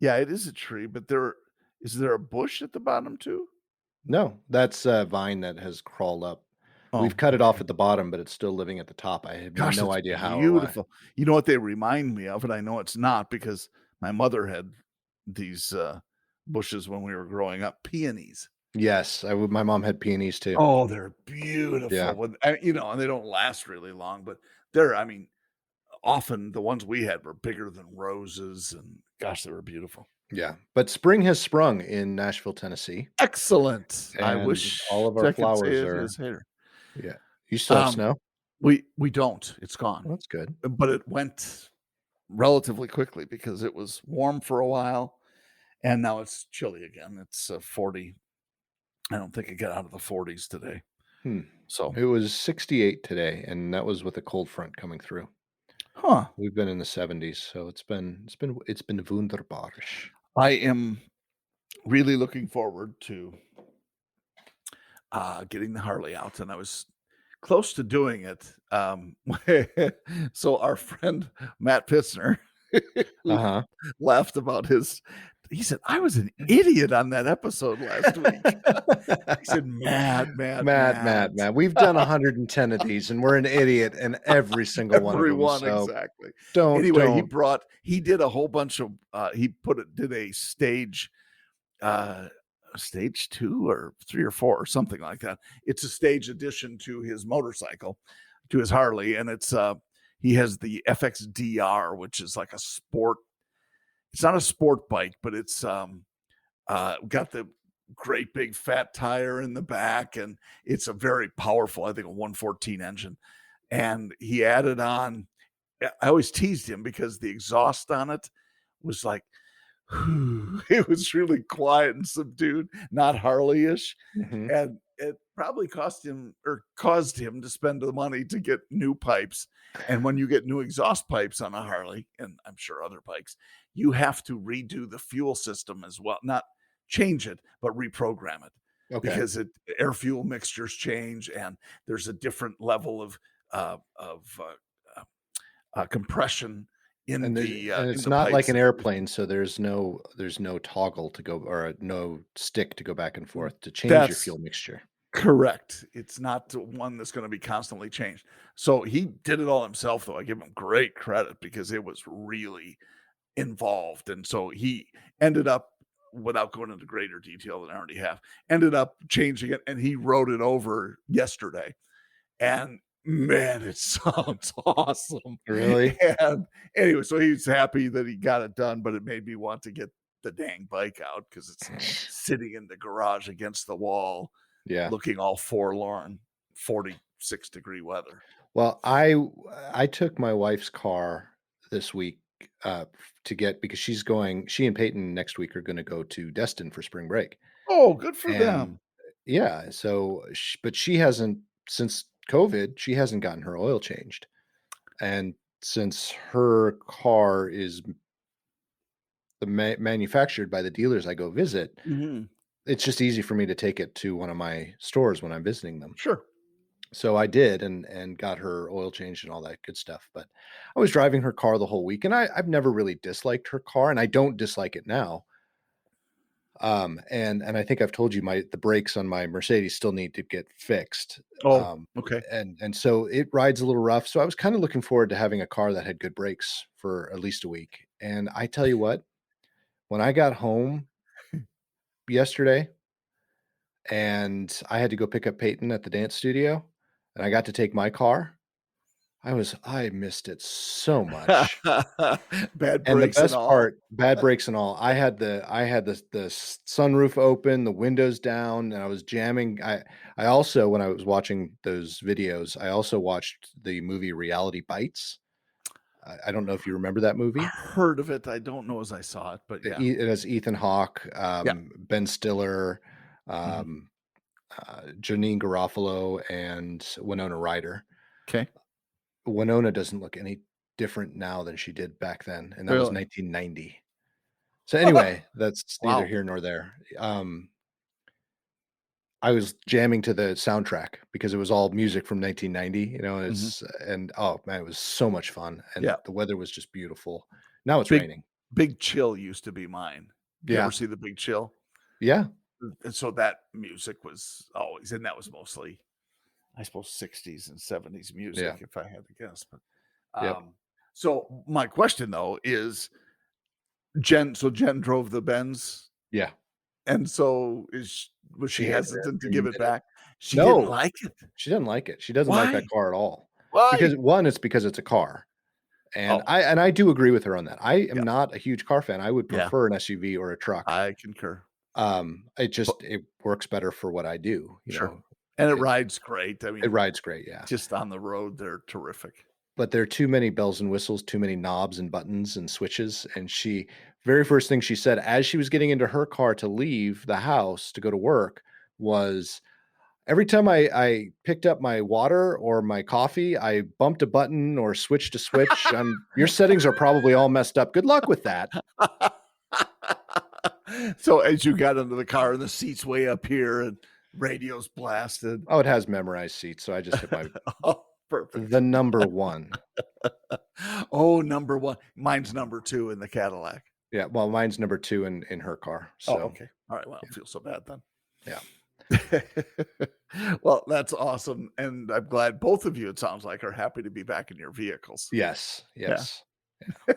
Yeah, it is a tree, but there a bush at the bottom too? No, that's a vine that has crawled up. We've Oh, cut it off okay. at the bottom, but it's still living at the top. I have Gosh, no that's idea how or why. beautiful. You know what they remind me of, and I know it's not because my mother had these, bushes when we were growing up, peonies. Yes, my mom had peonies too. Oh, they're Yeah. beautiful when and they don't last really long, but they're I mean, often the ones we had were bigger than roses, and gosh, they were beautiful. Yeah. But spring has sprung in Nashville, Tennessee, Excellent. I and all wish of our I could say flowers it are is here. yeah. You still have Um, snow? we don't, it's gone, Well, that's good. but it went relatively quickly because it was warm for a while, and now it's chilly again. It's, 40. I don't think it got out of the 40s today. Hmm. So It was 68 today, and that was with a cold front coming through. huh. We've been in the 70s, so it's been wunderbar. I am really looking forward to, getting the Harley out, and I was close to doing it. So our friend Matt Pitzner Uh-huh. laughed about his he said, "I was an idiot on that episode last week." He said, Matt." Matt. We've done 110 of these, and we're an idiot in every single one of them. Everyone, So exactly. don't Anyway, don't. he did a whole bunch of, did a uh, stage 2 or 3 or 4 or something like that. It's a stage addition to his motorcycle, to his Harley, and he has the FXDR, which is like a sport. It's not a sport bike, but it's got the great big fat tire in the back, and it's a very powerful, I think, a 114 engine. And he added on. I always teased him because the exhaust on it was like, it was really quiet and subdued, not Harley-ish, Mhm. and it probably cost him or caused him to spend the money to get new pipes. And when you get new exhaust pipes on a Harley, and I'm sure other bikes, you have to redo the fuel system as well. Not change it, but reprogram it Okay. because air fuel mixtures change, and there's a different level of compression And in it's the not like pipes. an airplane, so there's no toggle to go or no stick to go back and forth to change your That's fuel mixture. correct. It's not the one that's gonna be constantly changed. So he did it all himself, though. I give him great credit because it was really involved, and so he ended up, without going into greater detail than I already have, ended up changing it, and he wrote it over yesterday, and man, it sounds awesome. Really? And anyway, so he's happy that he got it done, but it made me want to get the dang bike out because it's sitting in the garage against the wall Yeah. looking all forlorn, 46-degree weather. Well, I took my wife's car this week, uh, to get because she and Peyton next week are gonna go to Destin for spring break, Oh, good for and them. yeah, so but she hasn't since COVID, she hasn't gotten her oil changed, and since her car is manufactured by the dealers I go visit, Mhm. it's just easy for me to take it to one of my stores when I'm visiting them. Sure. So I did and got her oil changed and all that good stuff. But I was driving her car the whole week, and I've never really disliked her car, and I don't dislike it now. And I think I've told you the brakes on my Mercedes still need to get fixed. Oh, Um, okay. and so it rides a little rough. So I was kind of looking forward to having a car that had good brakes for at least a week. And I tell you what, when I got home yesterday and I had to go pick up Peyton at the dance studio and I got to take my car, I missed it so much. Bad And the breaks and best all. part, bad breaks and all, I had the sunroof open, the windows down, and I was jamming. I also, when I was watching those videos, I also watched the movie Reality Bites. I don't know if you remember that I movie. heard of it. I don't know as I saw it, but yeah. It has Ethan Hawke, Yeah. Ben Stiller, Mhm. um, Janine Garofalo, and Winona Ryder. 'Kay. Winona doesn't look any different now than she did back then, and that was Really? 1990. So anyway, that's neither Wow. here nor there. I was jamming to the soundtrack because it was all music from 1990, Mhm. and oh man, it was so much fun, and Yeah. the weather was just beautiful. Now it's Big raining. Big Chill used to be mine. Do you ever Yeah. see the Big Chill? Yeah. And so that music was always, and that was mostly, I suppose, 60s and 70s Yeah. music, if I had to guess. But Yep. so my question though is Jen drove the Benz, Yeah. and so was She she hated it hesitant to every give it minute. back? She didn't No, like it. she doesn't like it. She doesn't like that Why? car at all. Why? Because 1, it's because it's a car, and Oh, I do agree with her on that. I am yeah, not a huge car fan. I would yeah, prefer an SUV or a truck. I concur. But It works better for what I do, sure, and it It rides great. I it mean, rides great, yeah. just on the road, they're terrific. But there are too many bells and whistles, too many knobs and buttons and switches, and very first thing she said as she was getting into her car to leave the house to go to work was, "Every time I picked up my water or my coffee, I bumped a button or switched a switch. Your settings are probably all messed up. Good luck with that." So as you got into the car and the seat's way up here and radio's blasted. Oh, it has memorized seats, so I just hit my Oh, the perfect. number 1. Oh, number 1. Mine's number 2 in the Cadillac. Yeah, well, mine's number 2 in her car, Oh, so, okay. All right, well, I don't feel so bad then. yeah. Well, that's awesome, and I'm glad both of you, it sounds like, are happy to be back in your vehicles. Yes, Yeah. yes. Yeah.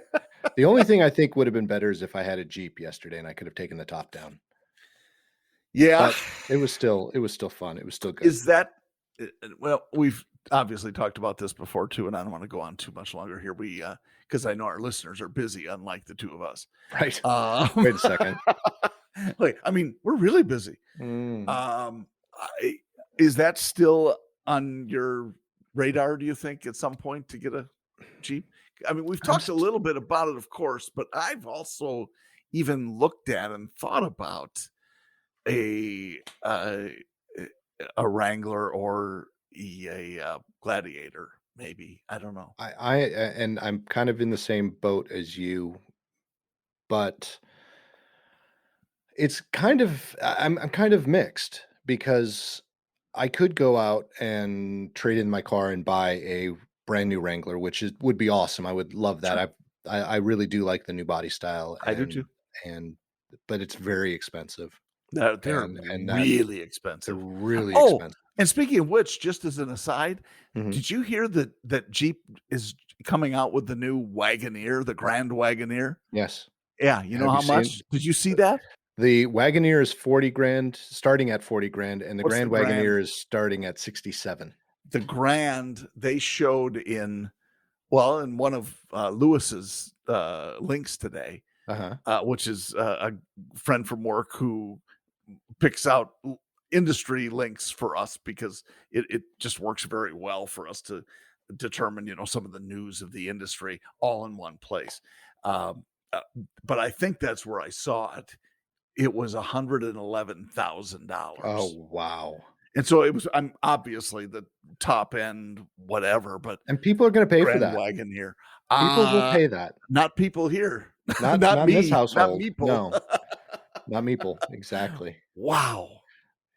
The only thing I think would have been better is if I had a Jeep yesterday and I could have taken the top down, Yeah. but it was still fun, it was still good. Is that well, we've obviously talked about this before too, and I don't wanna go on too much longer here. Because I know our listeners are busy, unlike the 2 of us. Right. Um, Wait a second. I mean, we're really busy. Mm, Um, I is that still on your radar, do you think, at some point to get a Jeep? I mean, we've I'm talked a st little bit about it, of course, but I've also even looked at and thought about a, a Wrangler or Gladiator, maybe. I don't know. and I'm kind of in the same boat as you, but it's kind of I'm kind of mixed because I could go out and trade in my car and buy a brand new Wrangler, which would be awesome. I would love that. Sure. I really do like the new body style I do too. and but it's very expensive They're and that really they're expensive. really Oh, expensive. and speaking of which, just as an aside, Mhm. did you hear that Jeep is coming out with the new Wagoneer, the Grand Wagoneer? Yes. Yeah, you know Have you how seen much? Did you see that? the Wagoneer is 40 grand, starting at 40 grand, and the What's the Grand Grand? Wagoneer is starting at 67. The Grand they showed in, well, in one of, Lewis's, links today, Uh-huh. which is a friend from work who picks out industry links for us because it just works very well for us to determine, some of the news of the industry all in one place. Um, uh, but I think that's where I saw it. It was Oh, $111,000. wow. And so it was, I'm obviously the top end, whatever, but And people are gonna pay for Grand that. Wagon here. People will pay that. Not people here. Not Not in this me. Not household. meeple. No. not meeple, exactly. Wow.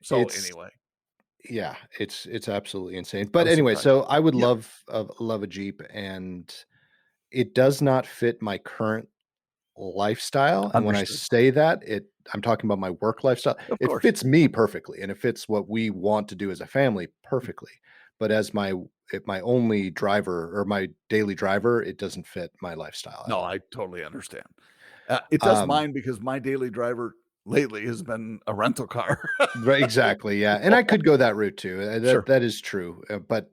So It's anyway, yeah, it's absolutely insane. But I'm anyway, surprised. so I would Yeah, love a Jeep, and it does not fit my current lifestyle, and when I understood. say that, I'm talking about my work lifestyle. Of It course. fits me perfectly, and it fits what we want to do as a family perfectly. But as my only driver or my daily driver, it doesn't fit my lifestyle at No, all. I totally understand. It does Um, mine because my daily driver lately has been a rental car. right, exactly, yeah, and I could go that route too. That Sure. that is true, but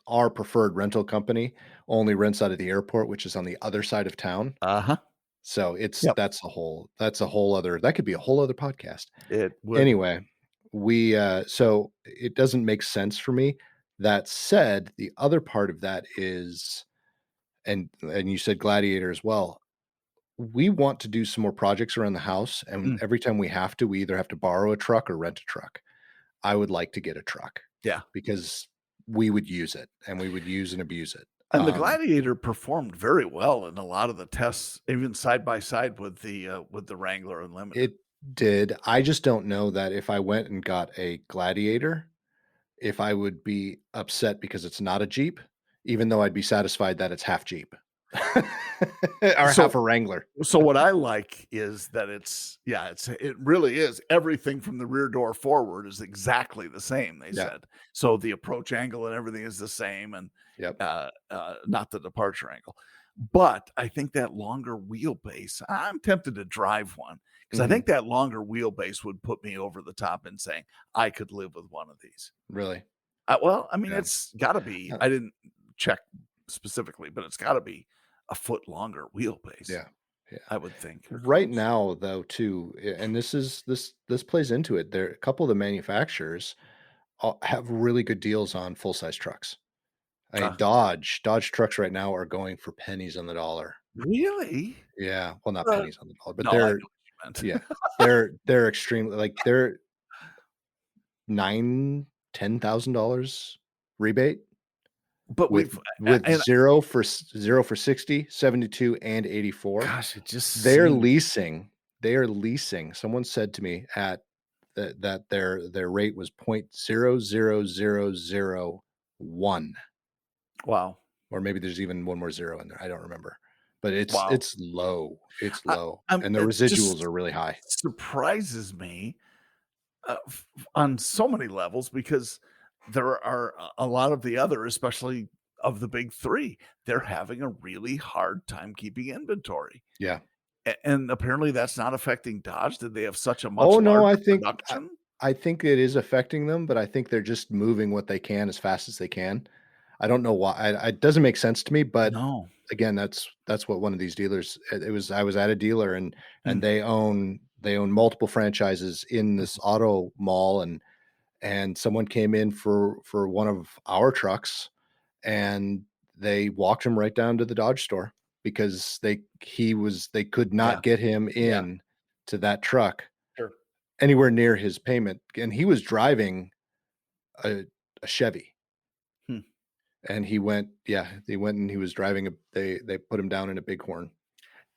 our preferred rental company only rents out of the airport, which is on the other side of town. Uh-huh. So Yep. that's a whole other that could be a whole other podcast. It would. Anyway, so it doesn't make sense for me. That said, the other part of that is and you said Gladiator as well. We want to do some more projects around the house, and Mm, every time we have to, we either have to borrow a truck or rent a truck. I would like to get a truck yeah. because we would use it, and we would use and abuse it. And the Gladiator performed very well in a lot of the tests, even side by side with the Wrangler Unlimited. It did. I just don't know that if I went and got a Gladiator, if I would be upset because it's not a Jeep, even though I'd be satisfied that it's half Jeep or half So a Wrangler. so what I like is that it really is everything from the rear door forward is exactly the same, they Yeah. said. So the approach angle and everything is the same and, Yep. not the departure angle. But I think that longer wheelbase I'm tempted to drive one because I Mhm. think that longer wheelbase would put me over the top in saying, "I could live with one of these." Really. Well, I mean, Yeah. it's gotta be Uh, I didn't check specifically, but it's gotta be a foot longer wheelbase. yeah. Yeah. I would think, or Right close. now, though, too, and this plays into it. There, a couple of the manufacturers have really good deals on full size trucks. I mean, Ah, Dodge trucks right now are going for pennies on the dollar. really? Yeah, well, not Uh, pennies on the dollar, but no, I know what you meant. yeah, they're extremely like they're 9, $10,000 rebate But with we've with and 0 for 60, 72, and 84. gosh, it just They're seems leasing they are leasing. Someone said to me at that their rate was 0.00001, wow, or maybe there's even one more zero in there. I don't remember. But wow. it's low. It's I low, and the it residuals just are really high. surprises me, on so many levels because there are a lot of the other, especially of the big 3, they're having a really hard time keeping inventory. Yeah. And apparently that's not affecting Dodge. Did they have such a much Oh, no, larger production? I think it is affecting them, but I think they're just moving what they can as fast as they can. I don't know why. It doesn't make sense to me, but No. again, that's what one of these dealers. It was I was at a dealer, and Mm, they own multiple franchises in this mhm. auto mall, and someone came in for one of our trucks, and they walked him right down to the Dodge store because they could Yeah, not get him yeah, in to that truck sure. anywhere near his payment, and he was driving a a Chevy, Hmm. and he went and he was driving they put him down in a Bighorn.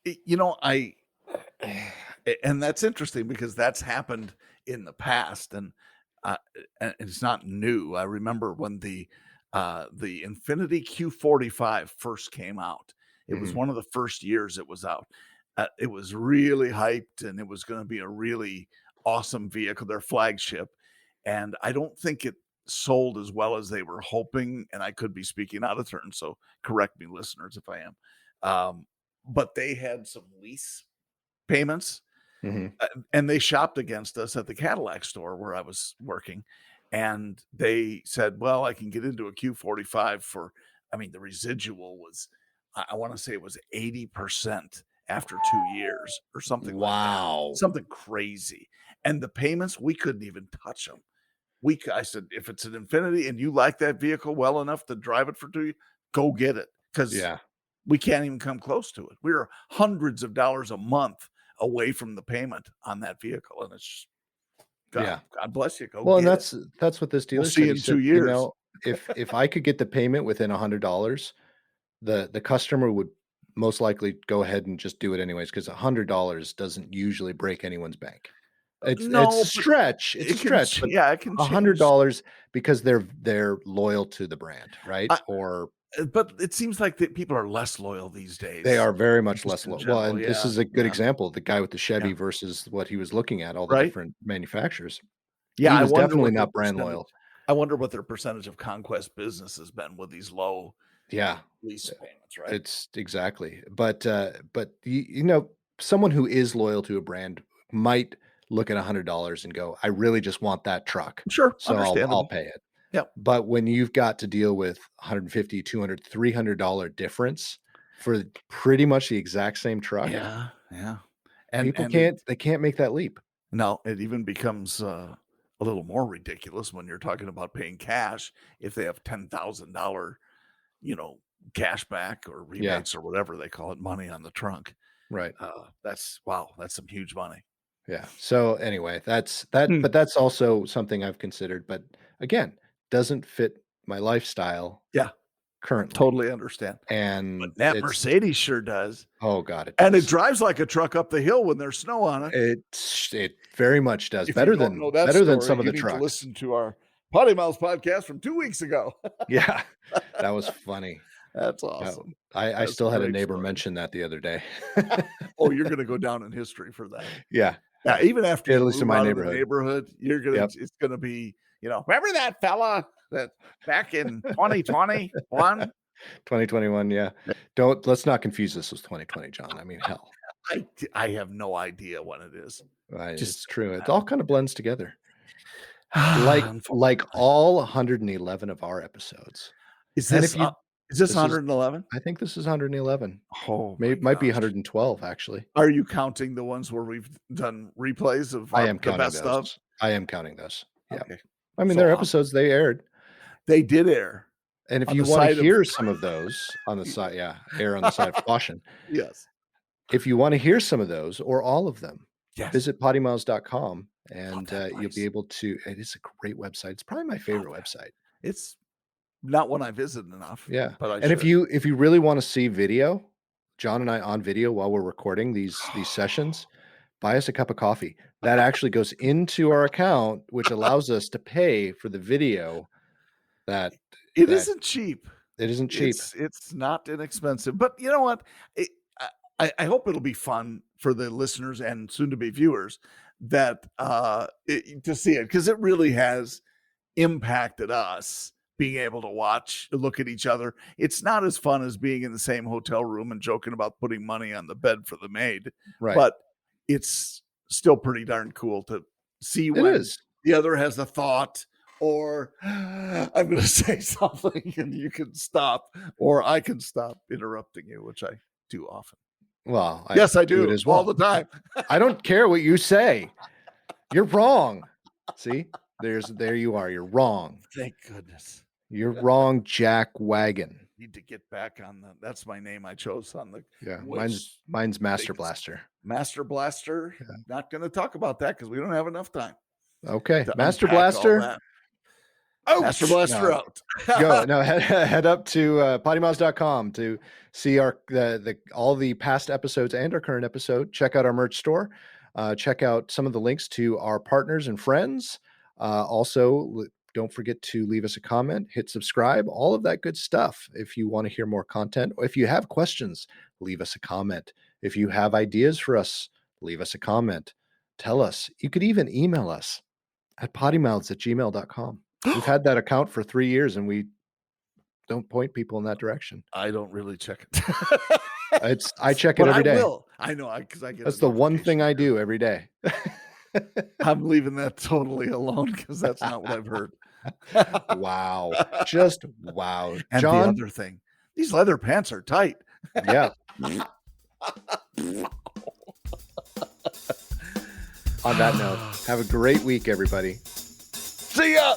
You know, and that's interesting because that's happened in the past, uh, and it's not new. I remember when the Infinity Q45 first came out. It was Mhm, one of the first years it was out. It was really hyped, and it was going to be a really awesome vehicle, their flagship. And I don't think it sold as well as they were hoping. And I could be speaking out of turn, so correct me, listeners, if I am. But they had some lease payments, mhm. and they shopped against us at the Cadillac store where I was working, and they said, "Well, I can get into a Q45 for." I mean, the residual was, I wanna say it was 80% after 2 years or something like that, Wow. something crazy, and the payments, we couldn't even touch them. I said, "If it's an Infinity and you like that vehicle well enough to drive it for 2 years, go get it, because Yeah, we can't even come close to it." We are hundreds of dollars a month away from the payment on that vehicle, and it's just yeah. God bless you, go Well, and get it. that's what this We'll dealer see said. you He in 2 said, years. if I could get the payment within $100, the customer would most likely go ahead and just do it anyways because $100 doesn't usually break anyone's bank. It's a No, but stretch. It's a it can stretch, but yeah, it can change. $100 because they're loyal to the brand, right? I Or but it seems like that people are less loyal these they days, are very much just less in well, general. and this Yeah, is a good yeah, example. The guy with the yeah. Chevy versus what he was looking at, all the Right? different manufacturers. Yeah, He I was wonder definitely what their not brand percentage loyal. I wonder what their percentage of conquest business has been with these low Yeah. lease payments, right? It's exactly. But someone who is loyal to a brand might look at $100 and go, "I really just want that truck, Sure, so I'll understandable. pay it." Yep. But when you've got to deal with 150, 200, $300 difference for pretty much the exact same truck, Yeah, yeah. people And it can't make that leap. no, it even becomes, a little more ridiculous when you're talking about paying cash if they have $10,000, you know, cash back or Yeah, rebates or whatever they call it, money on the trunk. right. That's wow, that's some huge money. Yeah. So anyway, that Hmm. but that's also something I've considered, but again, doesn't fit my lifestyle Yeah, currently. totally understand. But And that it's Mercedes sure does. oh god, it And it does. drives like a truck up the hill when there's snow on it. It very much does. If you don't know that Better than story, some of you the need to trucks. listen to our Potty Mouths podcast from 2 weeks ago. Yeah. That was funny. That's Yeah. awesome. I That's a still had a great neighbor story. mention that the other day. Oh, you're gonna go down in history for that. Yeah. Yeah, Yeah. even after At you least in move my out of the neighborhood. neighborhood, Yep. it's gonna be, "Remember that fella that back in 2021?" 2021, yeah. Let's not confuse this with 2020, John. I mean, hell. I have no idea what it is. It's Just true. It all kind of blends together. Like unfortunately. all 111 of our episodes. Is And this, if you is this this is 111? I think this is 111. Oh my Might be gosh. 112 actually. Are you counting the ones where we've done replays of I our am the counting best those. of? I am counting those. Yeah. Okay. I mean, So they're awesome. episodes they aired. They did air And if on you the wanna side of hear some of those on the side yeah, err on the side of caution. Yes. If you wanna hear some of those or all of them, Yes. visit PoddiMouths.com Love and, that you'll be place. able to it is a great website. It's probably my Love favorite that. website. It's not one I visit enough, Yeah, but I and should. if you really wanna see video, John and I on video while we're recording these sessions, buy us a cup of coffee. That actually goes into our account, which allows us to pay for the video that It that isn't cheap. it isn't cheap. It's not inexpensive, but you know what? It I hope it'll be fun for the listeners and soon to be viewers that, to see it because it really has impacted us being able to look at each other. It's not as fun as being in the same hotel room and joking about putting money on the bed for the maid, Right. but it's still pretty darn cool to see It when is. the other has a thought or I'm going to say something and you can stop or I can stop interrupting you, which I do often. Well, I Yes, I do it do as all well. the time. I don't care what you say. You're wrong. See? There you are. You're wrong. Thank goodness. You're wrong, Jack Wagon. Need to get back on that's my name I chose on the Yeah, was mine's Master biggest Blaster. Master Blaster. Yeah. Not going to talk about that because we don't have enough time Okay, to Master unpack all Blaster that. Master out. Blaster No, out. head up to PoddiMouths.com to see our the all the past episodes and our current episode. Check out our merch store. Check out some of the links to our partners and friends. Also, don't forget to leave us a comment, hit subscribe, all of that good stuff. If you want to hear more content, or if you have questions, leave us a comment. If you have ideas for us, leave us a comment. Tell us. You could even email us at poddymouths@gmail.com. We've had that account for 3 years and we don't point people in that direction. I don't really check it. I check it But I every day. will. I know because I get That's a the one thing notification I here. do every day. I'm leaving that totally alone because that's not what I've heard. Wow. Just wow. And the John, other thing, these leather pants are tight. yeah. On that note, have a great week, everybody. See ya.